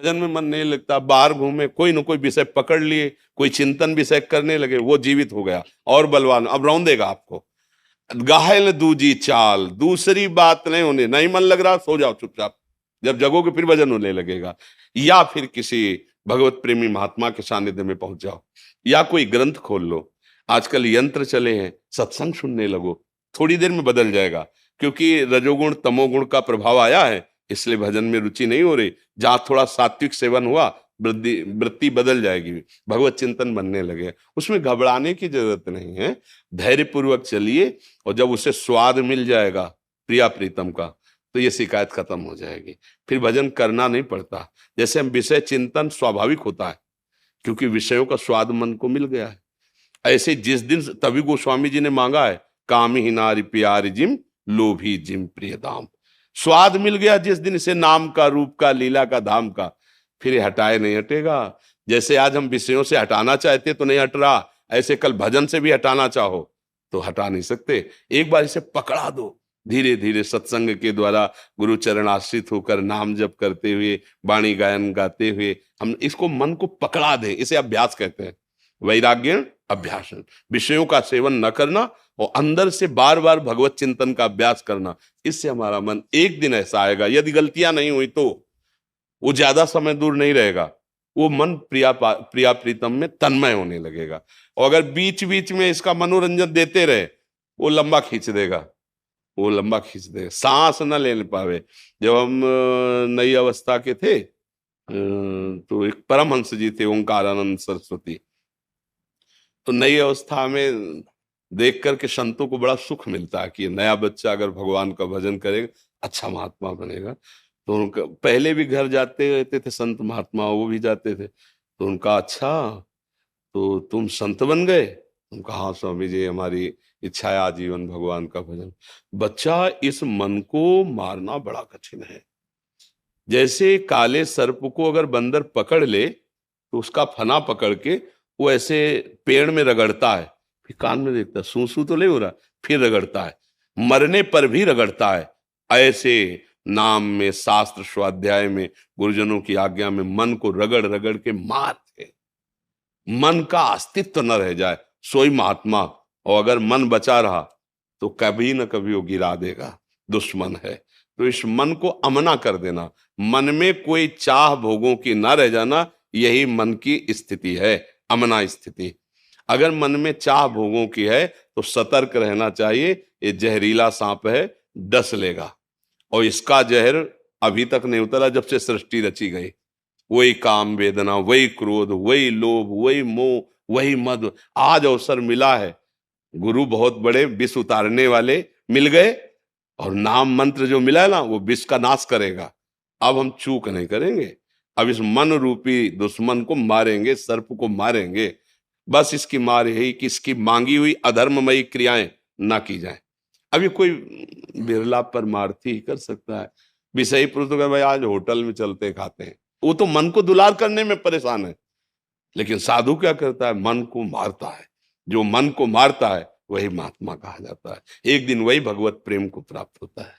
भजन में मन नहीं लगता, बाहर घूमे, कोई न कोई विषय पकड़ लिए, कोई चिंतन विषय करने लगे, वो जीवित हो गया और बलवान, अब रौंदेगा आपको। गाहल दूजी चाल, दूसरी बात नहीं होने, नहीं मन लग रहा सो जाओ चुपचाप, जब जगोगे फिर भजन होने लगेगा। या फिर किसी भगवत प्रेमी महात्मा के सानिध्य में पहुंच जाओ, या कोई ग्रंथ खोल लो। आजकल यंत्र चले हैं, सत्संग सुनने लगो, थोड़ी देर में बदल जाएगा। क्योंकि रजोगुण तमोगुण का प्रभाव आया है, इसलिए भजन में रुचि नहीं हो रही। जहां थोड़ा सात्विक सेवन हुआ, वृद्धि वृत्ति बदल जाएगी, भगवत चिंतन बनने लगे। उसमें घबराने की जरूरत नहीं है, धैर्य पूर्वक चलिए, और जब उसे स्वाद मिल जाएगा प्रिया प्रीतम का, तो ये शिकायत खत्म हो जाएगी, फिर भजन करना नहीं पड़ता। जैसे हम विषय चिंतन स्वाभाविक होता है, क्योंकि विषयों का स्वाद मन को मिल गया है। ऐसे जिस दिन, तभी गोस्वामी जी ने मांगा है, काम ही नारी प्यारी जिम, लोभी जिम प्रिय दाम। स्वाद मिल गया जिस दिन इसे, नाम का, रूप का, लीला का, धाम का, फिर ये हटाए नहीं हटेगा। जैसे आज हम विषयों से हटाना चाहते तो नहीं हट रहा, ऐसे कल भजन से भी हटाना चाहो तो हटा नहीं सकते। एक बार इसे पकड़ा दो, धीरे धीरे सत्संग के द्वारा गुरु चरण आश्रित होकर नाम जप करते हुए, वाणी गायन गाते हुए हम इसको मन को पकड़ा दें, इसे अभ्यास कहते हैं। वैराग्य अभ्यास, विषयों का सेवन न करना और अंदर से बार बार भगवत चिंतन का अभ्यास करना, इससे हमारा मन एक दिन ऐसा आएगा, यदि गलतियां नहीं हुई तो वो ज्यादा समय दूर नहीं रहेगा, वो मन प्रिया प्रीतम में तन्मय होने लगेगा। और अगर बीच बीच में इसका मनोरंजन देते रहे, वो लंबा खींच देगा, वो लंबा खींच देगा, सांस न ले पावे। जब हम नई अवस्था के थे, तो एक परमहंस जी थे, ओंकारानंद सरस्वती, तो नई अवस्था में देख करके संतों को बड़ा सुख मिलता है कि नया बच्चा अगर भगवान का भजन करेगा, अच्छा महात्मा बनेगा। तो उनका पहले भी घर जाते रहते थे संत महात्मा, वो भी जाते थे, तो उनका, अच्छा तो तुम संत बन गए? उनका, हाँ स्वामी जी, हमारी इच्छा है आजीवन भगवान का भजन। बच्चा, इस मन को मारना बड़ा कठिन है। जैसे काले सर्प को अगर बंदर पकड़ ले तो उसका फना पकड़ के वो ऐसे पेड़ में रगड़ता है, फिर कान में देखता है सू सू तो नहीं हो रहा, फिर रगड़ता है, मरने पर भी रगड़ता है। ऐसे नाम में, शास्त्र स्वाध्याय में, गुरुजनों की आज्ञा में मन को रगड़ रगड़ के मारते, मन का अस्तित्व न रह जाए, सोई महात्मा। और अगर मन बचा रहा तो कभी न कभी वो गिरा देगा, दुश्मन है। तो इस मन को अमना कर देना, मन में कोई चाह भोगों की ना रह जाना, यही मन की स्थिति है, अमना स्थिति। अगर मन में चाह भोगों की है तो सतर्क रहना चाहिए, ये जहरीला सांप है, डस लेगा। और इसका जहर अभी तक नहीं उतरा जब से सृष्टि रची गई। वही काम वेदना, वही क्रोध, वही लोभ, वही मोह, वही मद। आज अवसर मिला है, गुरु बहुत बड़े विष उतारने वाले मिल गए, और नाम मंत्र जो मिला है ना, वो विष का नाश करेगा। अब हम चूक नहीं करेंगे, अब इस मन रूपी दुश्मन को मारेंगे, सर्प को मारेंगे। बस इसकी मार यही कि इसकी मांगी हुई अधर्ममयी क्रियाएं ना की जाए। अभी कोई बिरला परमार्थी ही कर सकता है। विषयी पुरुष तो भाई आज होटल में चलते खाते हैं, वो तो मन को दुलार करने में परेशान है। लेकिन साधु क्या करता है? मन को मारता है। जो मन को मारता है वही महात्मा कहा जाता है। एक दिन वही भगवत प्रेम को प्राप्त होता है।